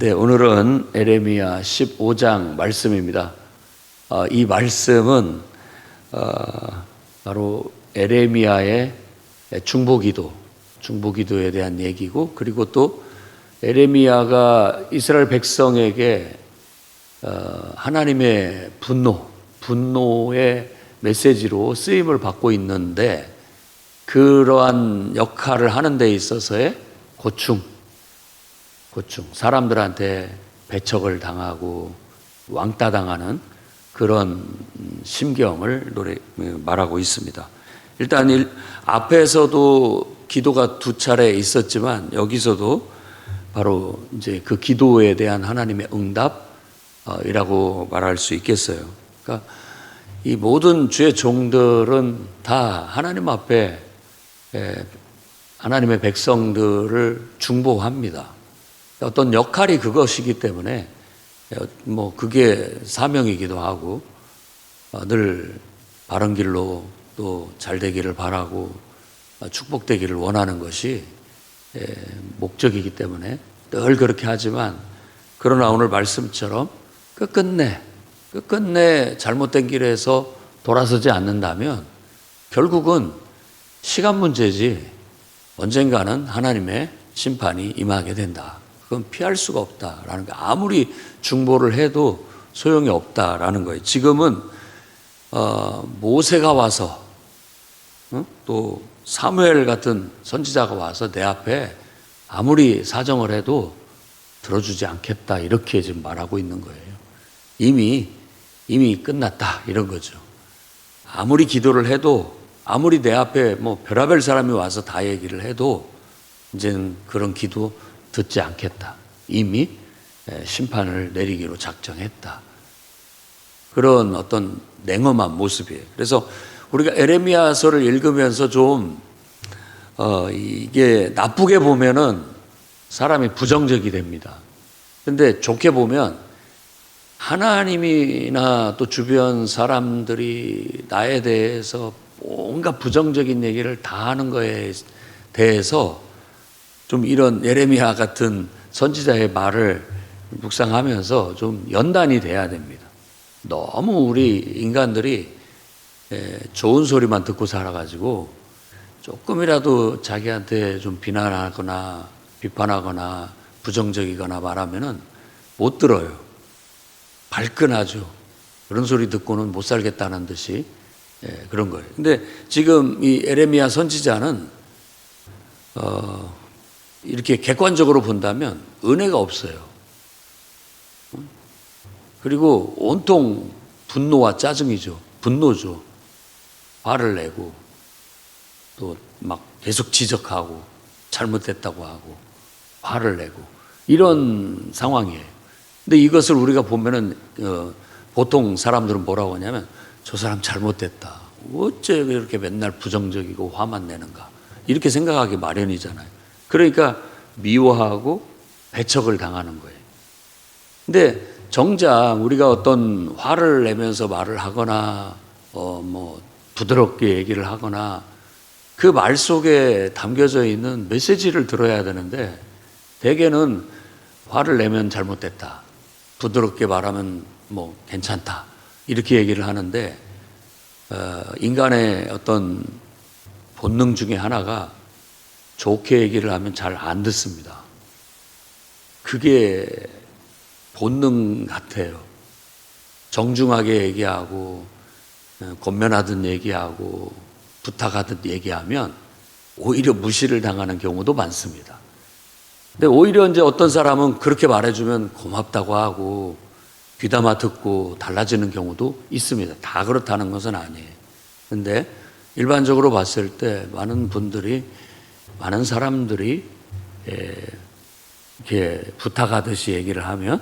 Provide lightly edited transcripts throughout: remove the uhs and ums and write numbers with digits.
네, 오늘은 에레미야 15장 말씀입니다. 이 말씀은 바로 에레미야의 중보기도에 대한 얘기고, 그리고 또 에레미야가 이스라엘 백성에게 하나님의 분노의 메시지로 쓰임을 받고 있는데, 그러한 역할을 하는 데 있어서의 고충, 사람들한테 배척을 당하고 왕따 당하는 그런 심경을 말하고 있습니다. 일단 앞에서도 기도가 두 차례 있었지만, 여기서도 바로 이제 그 기도에 대한 하나님의 응답이라고 말할 수 있겠어요. 그러니까 이 모든 주의 종들은 다 하나님 앞에 하나님의 백성들을 중보합니다. 어떤 역할이 그것이기 때문에 그게 사명이기도 하고, 늘 바른 길로 또 잘 되기를 바라고 축복되기를 원하는 것이 목적이기 때문에 늘 그렇게 하지만, 그러나 오늘 말씀처럼 끝끝내 잘못된 길에서 돌아서지 않는다면 결국은 시간 문제지 언젠가는 하나님의 심판이 임하게 된다. 그건 피할 수가 없다라는 거, 아무리 중보를 해도 소용이 없다라는 거예요. 지금은 모세가 와서 또 사무엘 같은 선지자가 와서 내 앞에 아무리 사정을 해도 들어주지 않겠다, 이렇게 지금 말하고 있는 거예요. 이미 끝났다, 이런 거죠. 아무리 기도를 해도, 아무리 내 앞에 별의별 사람이 와서 다 얘기를 해도 이제는 그런 기도 듣지 않겠다. 이미 심판을 내리기로 작정했다. 그런 어떤 냉엄한 모습이에요. 그래서 우리가 에레미야서를 읽으면서 좀 이게 나쁘게 보면은 사람이 부정적이 됩니다. 근데 좋게 보면 하나님이나 또 주변 사람들이 나에 대해서 뭔가 부정적인 얘기를 다 하는 거에 대해서 좀 이런 예레미야 같은 선지자의 말을 묵상하면서 좀 연단이 돼야 됩니다. 너무 우리 인간들이 좋은 소리만 듣고 살아가지고 조금이라도 자기한테 좀 비난하거나 비판하거나 부정적이거나 말하면은 못 들어요. 발끈하죠. 그런 소리 듣고는 못 살겠다는 듯이 그런 거예요. 근데 지금 이 에레미야 선지자는 이렇게 객관적으로 본다면 은혜가 없어요. 그리고 온통 분노와 짜증이죠. 분노죠. 화를 내고 또 막 계속 지적하고 잘못됐다고 하고 화를 내고 이런 상황이에요. 근데 이것을 우리가 보면은 보통 사람들은 뭐라고 하냐면, 저 사람 잘못됐다. 어째 이렇게 맨날 부정적이고 화만 내는가, 이렇게 생각하기 마련이잖아요. 그러니까 미워하고 배척을 당하는 거예요. 근데 정작 우리가 어떤 화를 내면서 말을 하거나 부드럽게 얘기를 하거나 그 말 속에 담겨져 있는 메시지를 들어야 되는데, 대개는 화를 내면 잘못됐다, 부드럽게 말하면 괜찮다, 이렇게 얘기를 하는데, 인간의 어떤 본능 중에 하나가 좋게 얘기를 하면 잘 안 듣습니다. 그게 본능 같아요. 정중하게 얘기하고 권면하듯 얘기하고 부탁하듯 얘기하면 오히려 무시를 당하는 경우도 많습니다. 근데 오히려 이제 어떤 사람은 그렇게 말해주면 고맙다고 하고 귀담아 듣고 달라지는 경우도 있습니다. 다 그렇다는 것은 아니에요. 근데 일반적으로 봤을 때 많은 사람들이 이렇게 부탁하듯이 얘기를 하면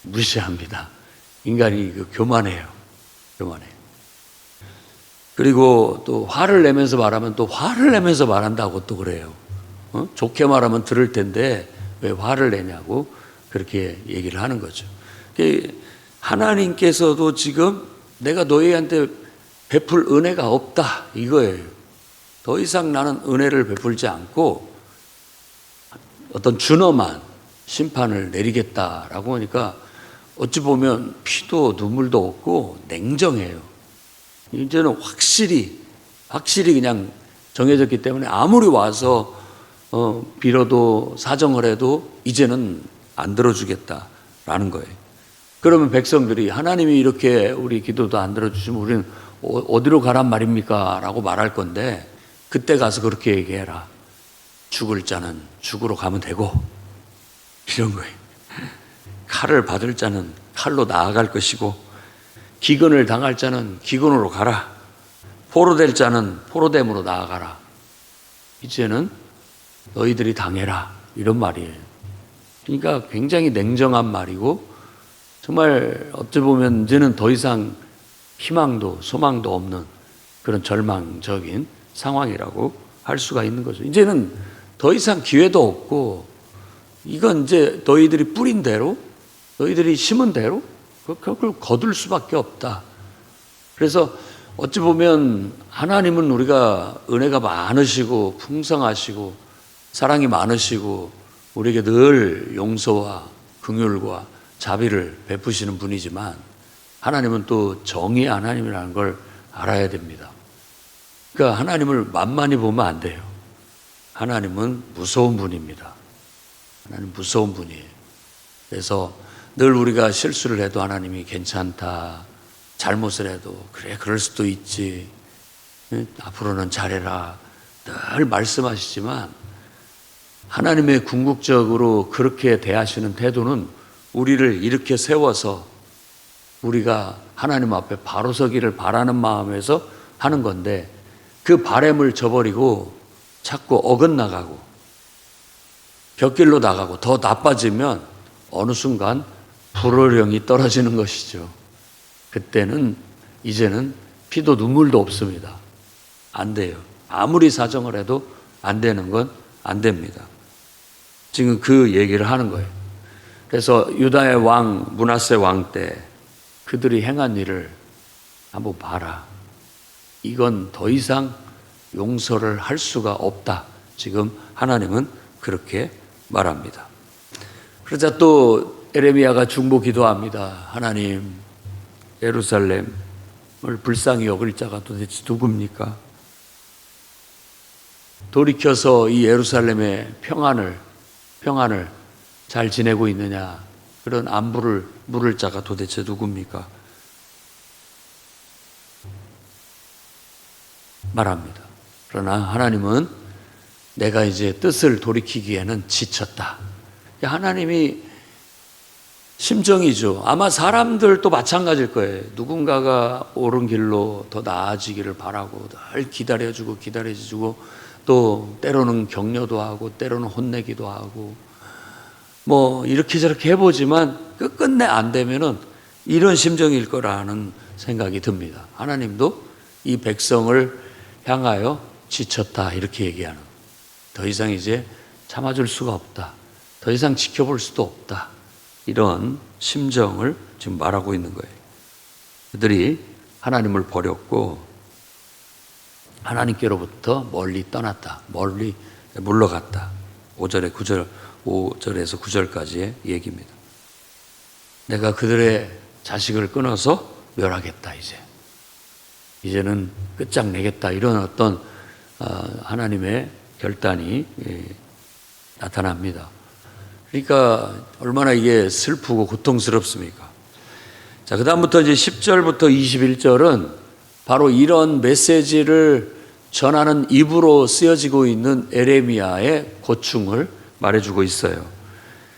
무시합니다. 인간이 교만해요. 그리고 또 화를 내면서 말하면 또 화를 내면서 말한다고 또 그래요. 좋게 말하면 들을 텐데 왜 화를 내냐고 그렇게 얘기를 하는 거죠. 하나님께서도 지금 내가 너희한테 베풀 은혜가 없다, 이거예요. 더 이상 나는 은혜를 베풀지 않고 어떤 준엄한 심판을 내리겠다라고 하니까 어찌 보면 피도 눈물도 없고 냉정해요. 이제는 확실히 그냥 정해졌기 때문에 아무리 와서 빌어도 사정을 해도 이제는 안 들어주겠다라는 거예요. 그러면 백성들이 하나님이 이렇게 우리 기도도 안 들어주시면 우리는 어디로 가란 말입니까? 라고 말할 건데 그때 가서 그렇게 얘기해라. 죽을 자는 죽으러 가면 되고 이런 거예요. 칼을 받을 자는 칼로 나아갈 것이고 기근을 당할 자는 기근으로 가라. 포로될 자는 포로됨으로 나아가라. 이제는 너희들이 당해라. 이런 말이에요. 그러니까 굉장히 냉정한 말이고 정말 어찌 보면 이제는 더 이상 희망도 소망도 없는 그런 절망적인 상황이라고 할 수가 있는 거죠. 이제는 더 이상 기회도 없고 이건 이제 너희들이 뿌린 대로 너희들이 심은 대로 그걸 거둘 수밖에 없다. 그래서 어찌 보면 하나님은 우리가 은혜가 많으시고 풍성하시고 사랑이 많으시고 우리에게 늘 용서와 긍휼과 자비를 베푸시는 분이지만 하나님은 또 정의의 하나님이라는 걸 알아야 됩니다. 그러니까 하나님을 만만히 보면 안 돼요. 하나님은 무서운 분입니다. 하나님 무서운 분이에요. 그래서 늘 우리가 실수를 해도 하나님이 괜찮다. 잘못을 해도 그래 그럴 수도 있지. 앞으로는 잘해라. 늘 말씀하시지만 하나님의 궁극적으로 그렇게 대하시는 태도는 우리를 이렇게 세워서 우리가 하나님 앞에 바로 서기를 바라는 마음에서 하는 건데 그 바램을 저버리고 자꾸 어긋나가고 곁길로 나가고 더 나빠지면 어느 순간 불호령이 떨어지는 것이죠. 그때는 이제는 피도 눈물도 없습니다. 안 돼요. 아무리 사정을 해도 안 되는 건 안 됩니다. 지금 그 얘기를 하는 거예요. 그래서 유다의 왕 므낫세 왕 때 그들이 행한 일을 한번 봐라. 이건 더 이상 용서를 할 수가 없다. 지금 하나님은 그렇게 말합니다. 그러자 또 에레미야가 중보 기도합니다. 하나님, 예루살렘을 불쌍히 여길 자가 도대체 누굽니까? 돌이켜서 이 예루살렘의 평안을 잘 지내고 있느냐? 그런 안부를 물을 자가 도대체 누굽니까? 말합니다. 그러나 하나님은 내가 이제 뜻을 돌이키기에는 지쳤다. 하나님이 심정이죠. 아마 사람들도 마찬가지일 거예요. 누군가가 옳은 길로 더 나아지기를 바라고 늘 기다려주고 또 때로는 격려도 하고 때로는 혼내기도 하고 뭐 이렇게 저렇게 해보지만 끝끝내 안 되면은 이런 심정일 거라는 생각이 듭니다. 하나님도 이 백성을 향하여 지쳤다 이렇게 얘기하는, 더 이상 이제 참아줄 수가 없다, 더 이상 지켜볼 수도 없다, 이런 심정을 지금 말하고 있는 거예요. 그들이 하나님을 버렸고 하나님께로부터 멀리 떠났다, 멀리 물러갔다. 5절에서 9절까지의 얘기입니다. 내가 그들의 자식을 끊어서 멸하겠다. 이제는 끝장내겠다. 이런 어떤 하나님의 결단이 나타납니다. 그러니까 얼마나 이게 슬프고 고통스럽습니까? 자, 그 다음부터 이제 10절부터 21절은 바로 이런 메시지를 전하는 입으로 쓰여지고 있는 에레미야의 고충을 말해주고 있어요.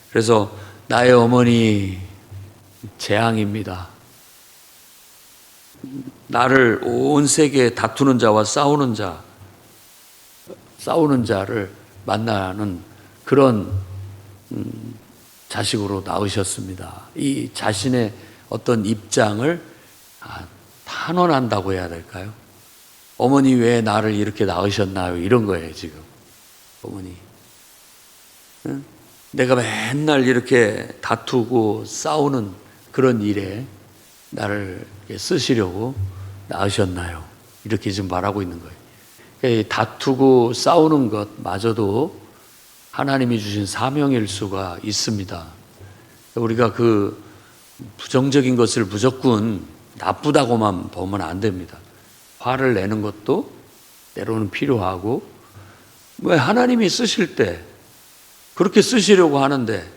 그래서 나의 어머니 재앙입니다. 나를 온 세계에 다투는 자와 싸우는 자를 만나는 그런 자식으로 낳으셨습니다. 이 자신의 어떤 입장을 탄원한다고 해야 될까요? 어머니 왜 나를 이렇게 낳으셨나요? 이런 거예요, 지금. 어머니. 응? 내가 맨날 이렇게 다투고 싸우는 그런 일에 나를 쓰시려고 낳으셨나요? 이렇게 지금 말하고 있는 거예요. 다투고 싸우는 것마저도 하나님이 주신 사명일 수가 있습니다. 우리가 그 부정적인 것을 무조건 나쁘다고만 보면 안 됩니다. 화를 내는 것도 때로는 필요하고, 왜 하나님이 쓰실 때 그렇게 쓰시려고 하는데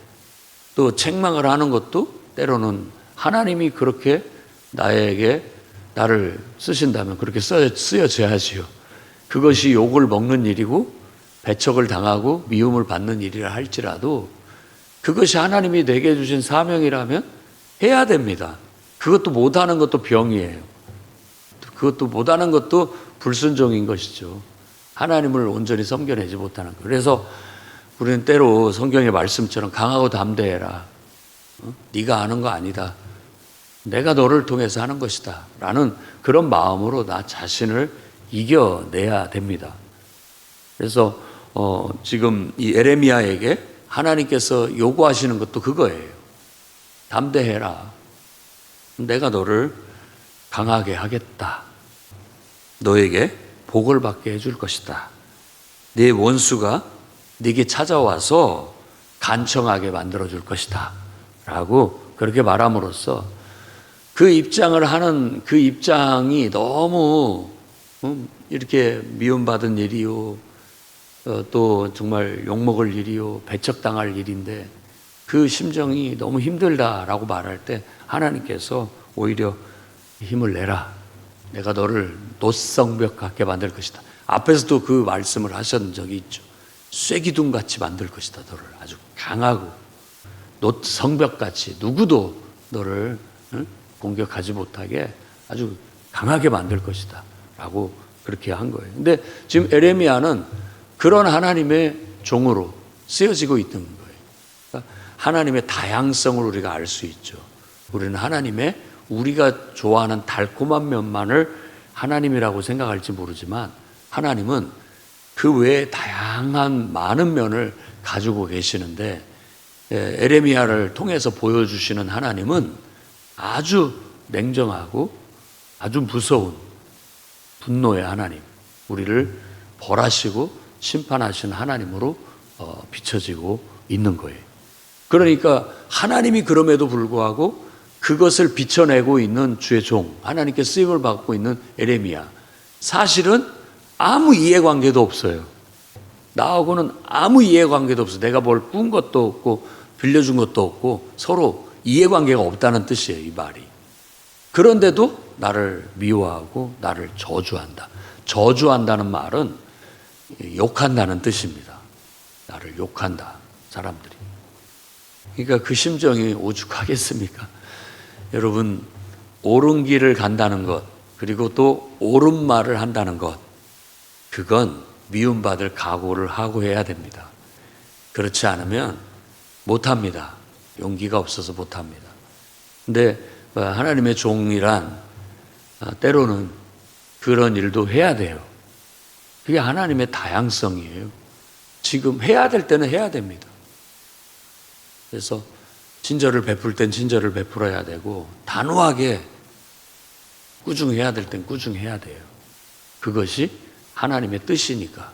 또 책망을 하는 것도 때로는 하나님이 그렇게 나를 쓰신다면 그렇게 쓰여져야지요. 그것이 욕을 먹는 일이고 배척을 당하고 미움을 받는 일이라 할지라도 그것이 하나님이 내게 주신 사명이라면 해야 됩니다. 그것도 못하는 것도 병이에요. 그것도 못하는 것도 불순종인 것이죠. 하나님을 온전히 섬겨내지 못하는 것. 그래서 우리는 때로 성경의 말씀처럼 강하고 담대해라. 네가 아는 거 아니다. 내가 너를 통해서 하는 것이다. 라는 그런 마음으로 나 자신을 이겨내야 됩니다. 그래서 지금 이 에레미야에게 하나님께서 요구하시는 것도 그거예요. 담대해라. 내가 너를 강하게 하겠다. 너에게 복을 받게 해줄 것이다. 네 원수가 네게 찾아와서 간청하게 만들어줄 것이다. 라고 그렇게 말함으로써 그 입장을 하는 그 입장이 너무 이렇게 미움받은 일이요, 또 정말 욕먹을 일이요, 배척당할 일인데 그 심정이 너무 힘들다라고 말할 때 하나님께서 오히려 힘을 내라. 내가 너를 놋성벽 같게 만들 것이다. 앞에서도 그 말씀을 하신 적이 있죠. 쇠기둥같이 만들 것이다. 너를 아주 강하고 놋성벽같이 누구도 너를 공격하지 못하게 아주 강하게 만들 것이다 라고 그렇게 한 거예요. 근데 지금 에레미야는 그런 하나님의 종으로 쓰여지고 있는 거예요. 그러니까 하나님의 다양성을 우리가 알 수 있죠. 우리는 하나님의 우리가 좋아하는 달콤한 면만을 하나님이라고 생각할지 모르지만 하나님은 그 외에 다양한 많은 면을 가지고 계시는데 에레미야를 통해서 보여주시는 하나님은 아주 냉정하고 아주 무서운 분노의 하나님, 우리를 벌하시고 심판하시는 하나님으로 비춰지고 있는 거예요. 그러니까 하나님이 그럼에도 불구하고 그것을 비춰내고 있는 주의 종, 하나님께 쓰임을 받고 있는 에레미야, 사실은 아무 이해관계도 없어요. 나하고는 아무 이해관계도 없어. 내가 뭘 꾼 것도 없고 빌려준 것도 없고 서로 이해관계가 없다는 뜻이에요, 이 말이. 그런데도 나를 미워하고 나를 저주한다. 저주한다는 말은 욕한다는 뜻입니다. 나를 욕한다, 사람들이. 그러니까 그 심정이 오죽하겠습니까? 여러분, 옳은 길을 간다는 것, 그리고 또 옳은 말을 한다는 것, 그건 미움받을 각오를 하고 해야 됩니다. 그렇지 않으면 못합니다. 용기가 없어서 못합니다. 근데 하나님의 종이란 때로는 그런 일도 해야 돼요. 그게 하나님의 다양성이에요. 지금 해야 될 때는 해야 됩니다. 그래서 친절을 베풀 땐 친절을 베풀어야 되고 단호하게 꾸중해야 될 땐 꾸중해야 돼요. 그것이 하나님의 뜻이니까.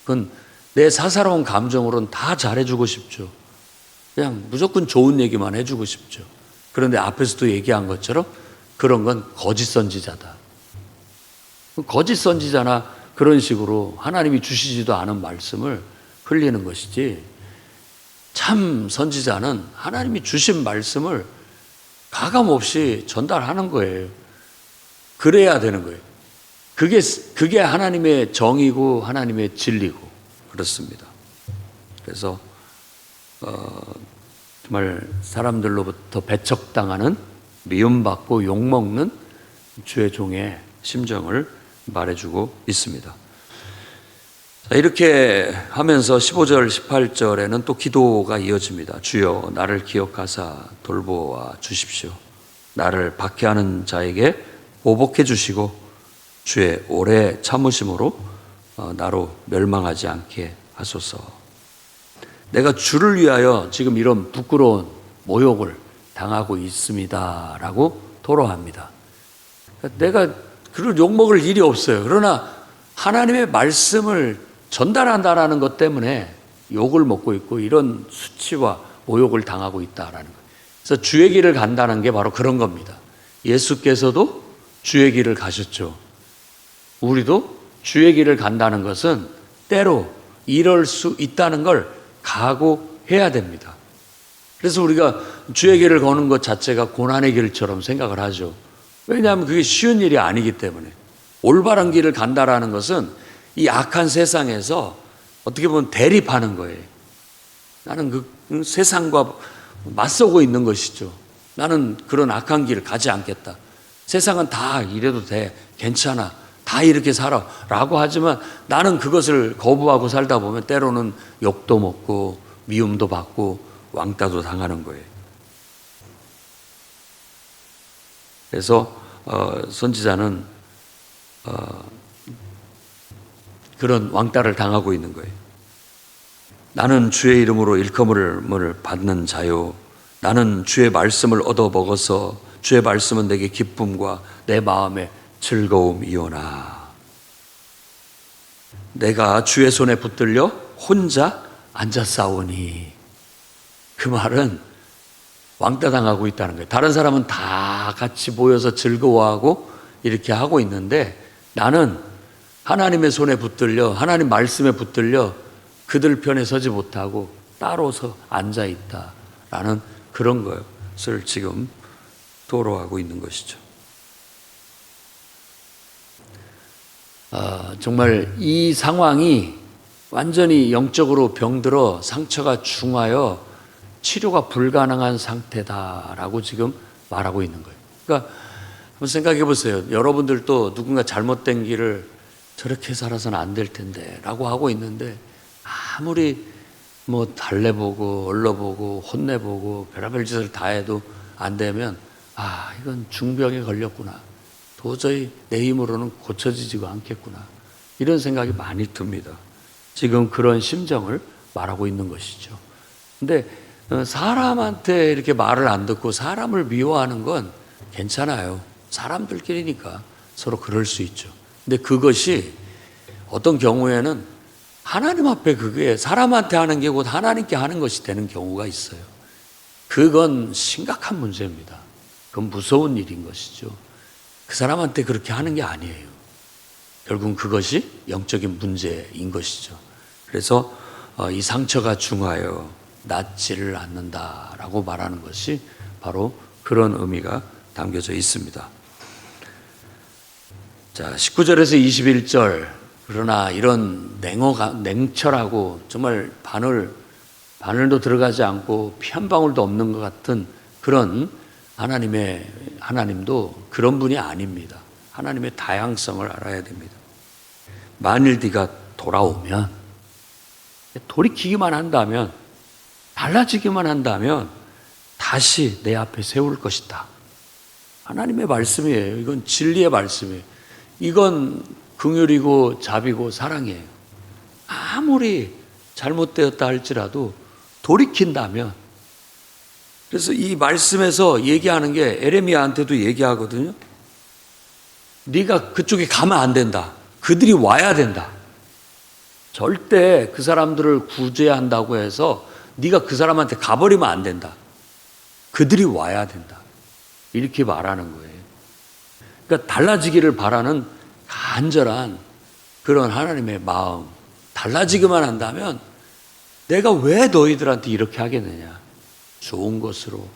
그건 내 사사로운 감정으로는 다 잘해주고 싶죠. 그냥 무조건 좋은 얘기만 해주고 싶죠. 그런데 앞에서도 얘기한 것처럼 그런 건 거짓 선지자다. 거짓 선지자나 그런 식으로 하나님이 주시지도 않은 말씀을 흘리는 것이지, 참 선지자는 하나님이 주신 말씀을 가감없이 전달하는 거예요. 그래야 되는 거예요. 그게 하나님의 정의고 하나님의 진리고 그렇습니다. 그래서 정말 사람들로부터 배척당하는, 미움받고 욕먹는 주의 종의 심정을 말해주고 있습니다. 자, 이렇게 하면서 15절, 18절에는 또 기도가 이어집니다. 주여 나를 기억하사 돌보아 주십시오. 나를 박해하는 자에게 보복해 주시고 주의 오래 참으심으로 나로 멸망하지 않게 하소서. 내가 주를 위하여 지금 이런 부끄러운 모욕을 당하고 있습니다 라고 토로합니다. 내가 그를 욕먹을 일이 없어요. 그러나 하나님의 말씀을 전달한다라는 것 때문에 욕을 먹고 있고 이런 수치와 모욕을 당하고 있다라는 거예요. 그래서 주의 길을 간다는 게 바로 그런 겁니다. 예수께서도 주의 길을 가셨죠. 우리도 주의 길을 간다는 것은 때로 이럴 수 있다는 걸 각오해야 됩니다. 그래서 우리가 주의 길을 거는 것 자체가 고난의 길처럼 생각을 하죠. 왜냐하면 그게 쉬운 일이 아니기 때문에. 올바른 길을 간다라는 것은 이 악한 세상에서 어떻게 보면 대립하는 거예요. 나는 그 세상과 맞서고 있는 것이죠. 나는 그런 악한 길을 가지 않겠다. 세상은 다 이래도 돼. 괜찮아. 다 이렇게 살아. 라고 하지만 나는 그것을 거부하고 살다 보면 때로는 욕도 먹고 미움도 받고 왕따도 당하는 거예요. 그래서 선지자는 그런 왕따를 당하고 있는 거예요. 나는 주의 이름으로 일컬음을 받는 자요. 나는 주의 말씀을 얻어 먹어서 주의 말씀은 내게 기쁨과 내 마음에 즐거움이오나. 내가 주의 손에 붙들려 혼자 앉았사오니. 그 말은 왕따 당하고 있다는 거예요. 다른 사람은 다 같이 모여서 즐거워하고 이렇게 하고 있는데 나는 하나님의 손에 붙들려 하나님 말씀에 붙들려 그들 편에 서지 못하고 따로서 앉아있다라는 그런 것을 지금 토로하고 있는 것이죠. 정말 이 상황이 완전히 영적으로 병들어 상처가 중하여 치료가 불가능한 상태다라고 지금 말하고 있는 거예요. 그러니까 한번 생각해 보세요. 여러분들도 누군가 잘못된 길을 저렇게 살아서는 안 될 텐데 라고 하고 있는데 아무리 뭐 달래보고 얼러보고 혼내보고 별의별 짓을 다 해도 안 되면 이건 중병에 걸렸구나. 도저히 내 힘으로는 고쳐지지가 않겠구나. 이런 생각이 많이 듭니다. 지금 그런 심정을 말하고 있는 것이죠. 근데 사람한테 이렇게 말을 안 듣고 사람을 미워하는 건 괜찮아요. 사람들끼리니까 서로 그럴 수 있죠. 근데 그것이 어떤 경우에는 하나님 앞에 그게 사람한테 하는 게 곧 하나님께 하는 것이 되는 경우가 있어요. 그건 심각한 문제입니다. 그건 무서운 일인 것이죠. 그 사람한테 그렇게 하는 게 아니에요. 결국은 그것이 영적인 문제인 것이죠. 그래서 이 상처가 중하여 낫지를 않는다라고 말하는 것이 바로 그런 의미가 담겨져 있습니다. 자, 19절에서 21절. 그러나 이런 냉철하고 정말 바늘도 들어가지 않고 피 한 방울도 없는 것 같은 그런 하나님도 그런 분이 아닙니다. 하나님의 다양성을 알아야 됩니다. 만일 네가 돌아오면, 돌이키기만 한다면, 달라지기만 한다면 다시 내 앞에 세울 것이다. 하나님의 말씀이에요. 이건 진리의 말씀이에요. 이건 긍휼이고 자비고 사랑이에요. 아무리 잘못되었다 할지라도 돌이킨다면, 그래서 이 말씀에서 얘기하는 게 에레미야한테도 얘기하거든요. 네가 그쪽에 가면 안 된다. 그들이 와야 된다. 절대 그 사람들을 구제해야 한다고 해서 네가 그 사람한테 가버리면 안 된다. 그들이 와야 된다. 이렇게 말하는 거예요. 그러니까 달라지기를 바라는 간절한 그런 하나님의 마음. 달라지기만 한다면 내가 왜 너희들한테 이렇게 하겠느냐. 좋은 것으로,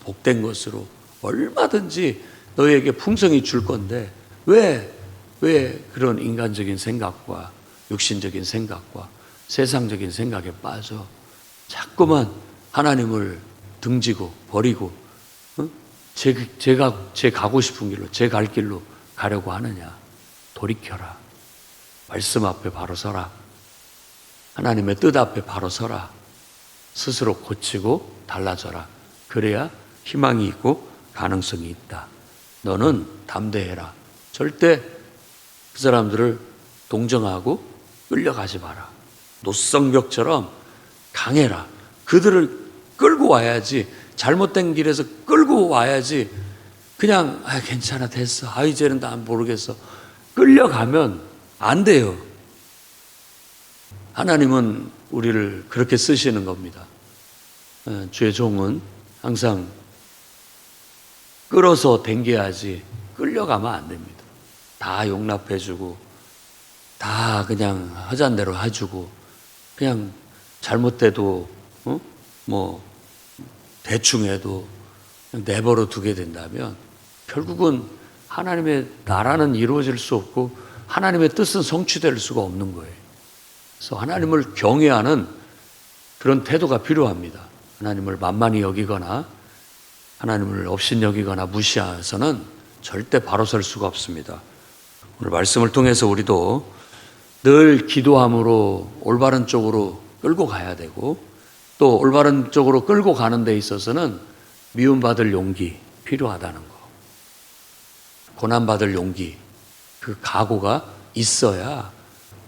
복된 것으로 얼마든지 너희에게 풍성히 줄 건데 왜 그런 인간적인 생각과 육신적인 생각과 세상적인 생각에 빠져 자꾸만 하나님을 등지고 버리고 제 가고 싶은 길로, 제 갈 길로 가려고 하느냐. 돌이켜라. 말씀 앞에 바로 서라. 하나님의 뜻 앞에 바로 서라. 스스로 고치고 달라져라. 그래야 희망이 있고 가능성이 있다. 너는 담대해라. 절대 그 사람들을 동정하고 끌려가지 마라. 노성벽처럼 강해라. 그들을 끌고 와야지. 잘못된 길에서 끌고 와야지. 그냥 괜찮아 됐어. 이제는 난 모르겠어. 끌려가면 안 돼요. 하나님은 우리를 그렇게 쓰시는 겁니다. 주의 종은 항상 끌어서 댕겨야지 끌려가면 안 됩니다. 다 용납해주고 다 그냥 하자는 대로 해주고 그냥 잘못돼도 뭐 대충 해도 그냥 내버려 두게 된다면 결국은 하나님의 나라는 이루어질 수 없고 하나님의 뜻은 성취될 수가 없는 거예요. 그래서 하나님을 경외하는 그런 태도가 필요합니다. 하나님을 만만히 여기거나 하나님을 업신여기거나 무시해서는 절대 바로 설 수가 없습니다. 오늘 말씀을 통해서 우리도 늘 기도함으로 올바른 쪽으로 끌고 가야 되고 또 올바른 쪽으로 끌고 가는 데 있어서는 미움받을 용기 필요하다는 거. 고난받을 용기, 그 각오가 있어야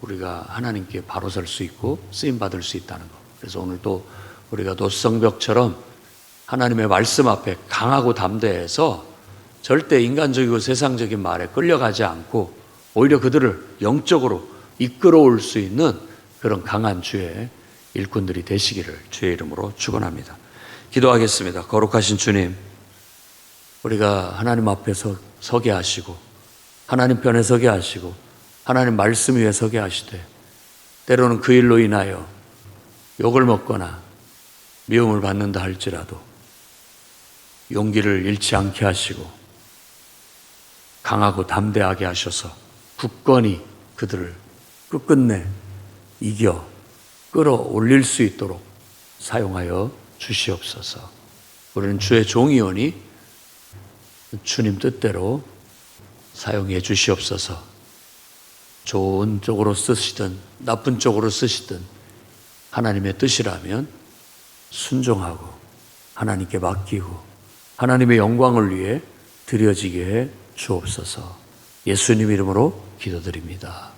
우리가 하나님께 바로 설 수 있고 쓰임받을 수 있다는 거. 그래서 오늘도 우리가 노성벽처럼 하나님의 말씀 앞에 강하고 담대해서 절대 인간적이고 세상적인 말에 끌려가지 않고 오히려 그들을 영적으로 이끌어올 수 있는 그런 강한 주의 일꾼들이 되시기를 주의 이름으로 축원합니다. 기도하겠습니다. 거룩하신 주님, 우리가 하나님 앞에 서게 하시고 하나님 편에 서게 하시고 하나님 말씀 위에 서게 하시되 때로는 그 일로 인하여 욕을 먹거나 미움을 받는다 할지라도 용기를 잃지 않게 하시고 강하고 담대하게 하셔서 굳건히 그들을 끝끝내 이겨 끌어올릴 수 있도록 사용하여 주시옵소서. 우리는 주의 종이오니 주님 뜻대로 사용해 주시옵소서. 좋은 쪽으로 쓰시든 나쁜 쪽으로 쓰시든 하나님의 뜻이라면 순종하고 하나님께 맡기고 하나님의 영광을 위해 드려지게 해 주옵소서. 예수님 이름으로 기도드립니다.